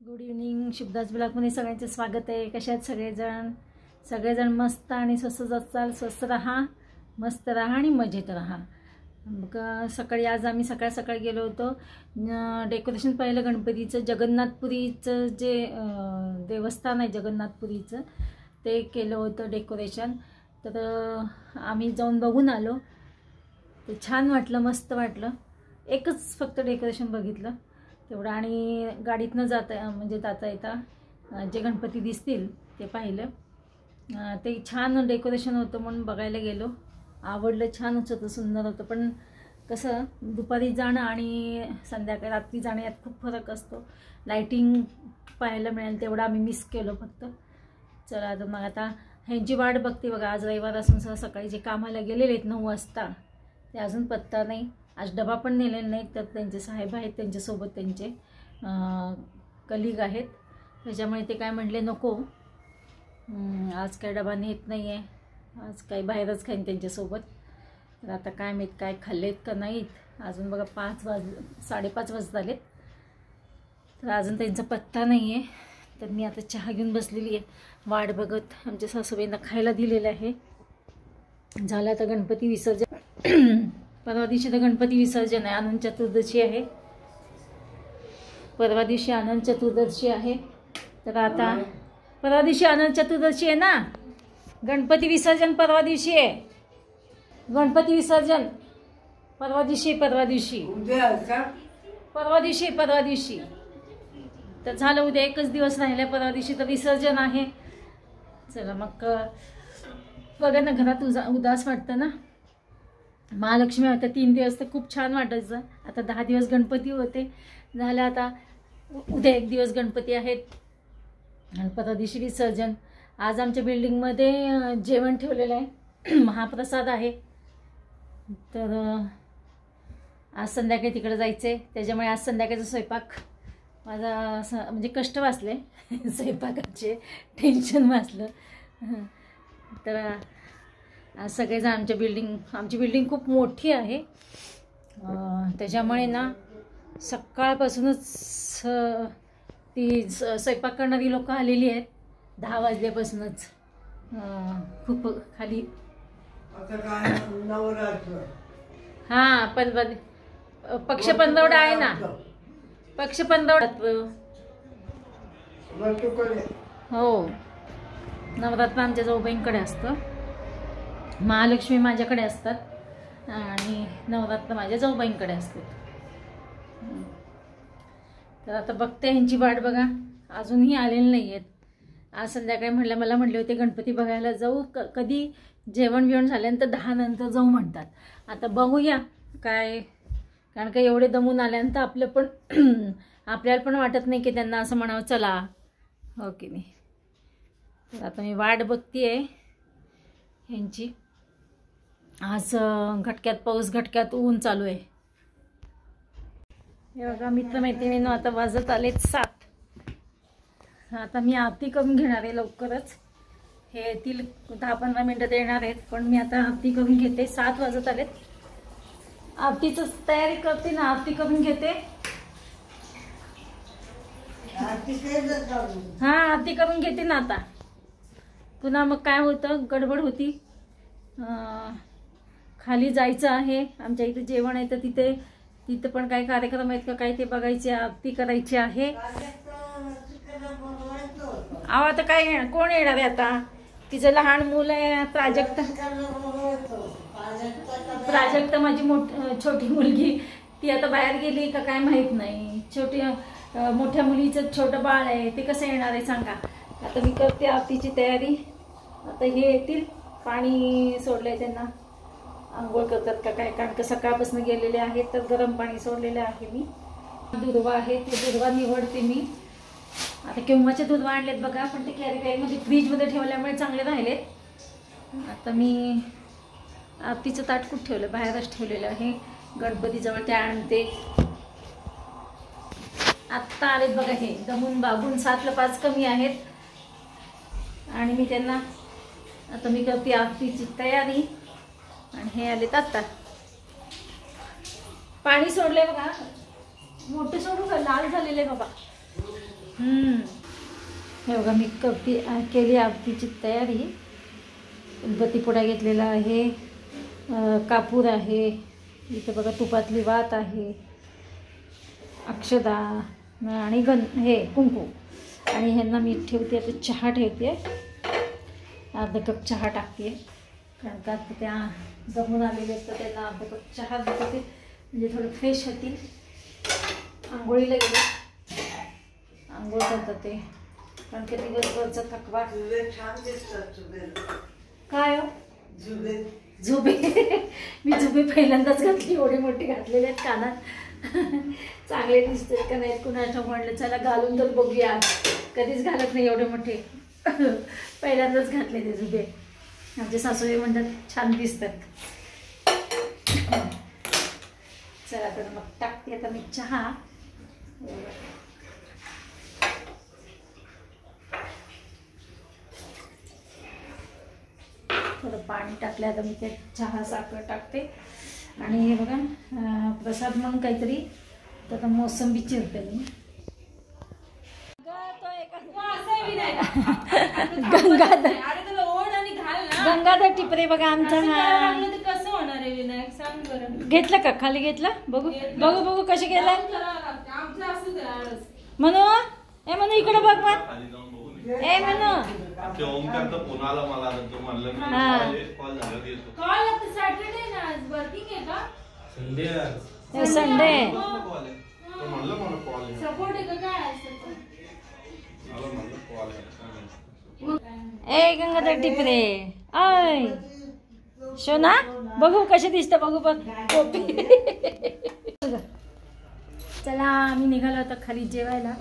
Good evening. शुभदास ब्लॉगमध्ये सगळ्यांचे स्वागत आहे. कशा आहेत सगळेजण मस्त आणि स्वस्त असाल. स्वस्त राहा, मस्त राहा आणि मजेत राहा. मग सकाळी आज आम्ही सकाळी गेलो होतो. डेकोरेशन पाहिलं गणपतीचं. जगन्नाथपुरीचं जे देवस्थान आहे जगन्नाथपुरीचं ते केलं होतं डेकोरेशन. तर आम्ही जाऊन बघून आलो. ते छान वाटलं, मस्त वाटलं. एकच फक्त डेकोरेशन बघितलं तेवढं आणि गाडीतनं जाता येता जे गणपती दिसतील ते पाहिलं. ते छान डेकोरेशन होतं म्हणून बघायला गेलो. आवडलं, छानच होतं, सुंदर होतं. पण कसं दुपारी जाणं आणि संध्याकाळी रात्री जाणं यात खूप फरक असतो. लाईटिंग पाहायला मिळेल तेवढं आम्ही मिस केलं फक्त. चला तर मग आता ह्यांची वाट बघते बघा. आज रविवार असून सकाळी जे कामाला गेलेले आहेत 9 वाजता ते अजून पत्ता नाही. आज डबा पण नेलेला नाही. तर त्यांचे साहेब आहेत, त्यांच्यासोबत त्यांचे कलिग आहेत. त्याच्यामुळे ते काय म्हटले नको आज काय डबा नेत नाही आहे, आज काही बाहेरच खाईन त्यांच्यासोबत. तर आता काय माहीत काय खाल्लेत का नाहीत. अजून बघा 5:30 वाजत आलेत तर अजून त्यांचा पत्ता नाही आहे. तर मी आता चहा घेऊन बसलेली आहे वाट बघत. आमच्या सासूबाईंना खायला दिलेलं आहे. झालं आता गणपती विसर्जन. परवा दिवशी तर गणपती विसर्जन आहे. अनंत चतुर्दशी आहे. परवा दिवशी अनंत चतुर्दशी आहे. तर आता परवा दिवशी अनंत चतुर्दशी आहे ना. गणपती विसर्जन परवा दिवशी आहे. गणपती विसर्जन परवा दिवशी परवा दिवशी. तर झालं, उद्या एकच दिवस राहिला. परवा दिवशी तर विसर्जन आहे. चला मग बघा ना, घरात उदास वाटतं ना. महालक्ष्मी होत्या 3 दिवस तर खूप छान वाटायचं. आता 10 दिवस गणपती होते. झालं आता उद्या 1 दिवस गणपती आहेत आणि परवा दिवशी विसर्जन. आज आमच्या बिल्डिंगमध्ये जेवण ठेवलेलं आहे, महाप्रसाद आहे. तर आज संध्याकाळी तिकडे जायचं आहे. त्याच्यामुळे आज संध्याकाळचा स्वयंपाक माझा म्हणजे कष्ट वाचले. स्वयंपाकाचे टेन्शन वाचलं. तर आज सगळेजण आमची बिल्डिंग खूप मोठी आहे. त्याच्यामुळे ना सकाळपासूनच ती स्वयंपाक करणारी लोक आलेली आहेत. 10 वाजल्यापासूनच खूप खाली. हां, पक्ष पंधरवडा आहे ना. पक्ष पंधरवडा हो. नवरात्र आमच्या जाऊबाईंकडे असतं. महालक्ष्मी माझ्याकडे असतात आणि नवरात्र माझ्या जाऊबाईंकडे असतात. तर आता बघते ह्यांची वाट बघा. अजूनही आलेले नाही आहेत. आज संध्याकाळी मला म्हटले होते गणपती बघायला जाऊ. कधी जेवण बिवण झाल्यानंतर 10 नंतर जाऊ म्हणतात. आता बघूया काय, कारण का एवढे दमून आल्यानंतर आपल्याला पण वाटत नाही की त्यांना असं म्हणावं चला, हो की नाही. तर आता मी वाट बघते आहे ह्यांची. आज घटक्यात पाऊस, घटक्यात ऊन चालू आहे. हे बघा मित्रमैत्रिणींनो, आता वाजत आलेत 7. आता मी आरती करून घेणार आहे लवकरच. हे येतील 10-15 मिनटात येणार आहेत. पण मी आता आरती करून घेते. 7 वाजत आलेत. आरतीची तयारी करते ना, आरती करून घेते. हां, आरती करून घेते ना. आता पुन्हा मग काय होतं, गडबड होती. खाली जायचं आहे. आमच्या इथे जेवण आहे तर तिथे पण काही कार्यक्रम आहेत का काय ते बघायचे, आरती करायची आहे. अहो आता काय कोण येणार आहे आता. तिचं लहान मुलं आहे प्राजक्ता माझी छोटी मुलगी. ती आता बाहेर गेली का काय माहीत नाही. मोठ्या मुलीचं छोटं बाळ आहे, ते कसं येणार आहे सांगा. आता मी करते आरतीची तयारी. आता हे येतील, पाणी सोडलंय त्यांना, आंघोळ करतात का काय, कारण का सकाळपासून गेलेले आहेत. तर गरम पाणी सोडलेलं आहे मी. दुर्वा आहे, ते दुर्वा निवडते मी. आता केव्हाचे दुर्वा आणलेत बघा, पण ते कॅरी बॅगमध्ये फ्रीजमध्ये ठेवल्यामुळे चांगले राहिलेत. आता मी आरतीचं ताट कुठं ठेवलं, बाहेरच ठेवलेलं आहे गणपतीजवळ. त्या आणते. आत्ता आलेत बघा हे दमून बागून. 7ला 5 कमी आहेत आणि मी त्यांना आता मी करते आरतीची तयारी. आणि हे आलेत आत्ता. पाणी सोडले बघा, मोठे सोडू का, लाल झालेले बाबा. हे बघा मी केली आरतीची तयारी. गणपतीपुडा घेतलेला आहे, कापूर आहे, इथं बघा तुपातली वात आहे, अक्षदा आणि हे कुंकू. आणि ह्यांना मी ठेवते, आता चहा ठेवते, अर्धा कप चहा टाकते, कारण का त्या जमून आलेले असतं त्यांना अर्धा कप चहा देते, म्हणजे थोडं फ्रेश होतील. आंघोळीला गेले, आंघोळ करतात ते, कारण की दिवसभरचा थकवा. काय हो झुबे मी झुबे पहिल्यांदाच घातली, एवढे मोठे घातलेले आहेत कानात. चांगले दिसते का नाहीत कुणाच्या, म्हणलं चला घालून तर बघूया. कधीच घालत नाही एवढे मोठे, पहिल्यांदाच घातले ते झुबे. आमचे सासूबाई म्हणतात छान दिसतात. चला तर मग टाकते आता मी चहा. थोडं पाणी टाकलं, आता मी ते चहा साखर टाकते. आणि हे बघा प्रसाद म्हणून काहीतरी, तर आता मोसंबी चिरते मी. गंगाधर टिपरे बघा आमचा. हा कसं होणार आहे विनायक, सांग बरं. घेतलं का, खाली घेतलं, बघू बघू बघू कसे गेलं म्हणू. ए म्हणू इकडे बघ मग, ए म्हणू. Sunday A Gangadhar Tipre, I शोना बघू कसे दिसतं, बघू बघ. चला आम्ही निघालो आता खाली जेवायला.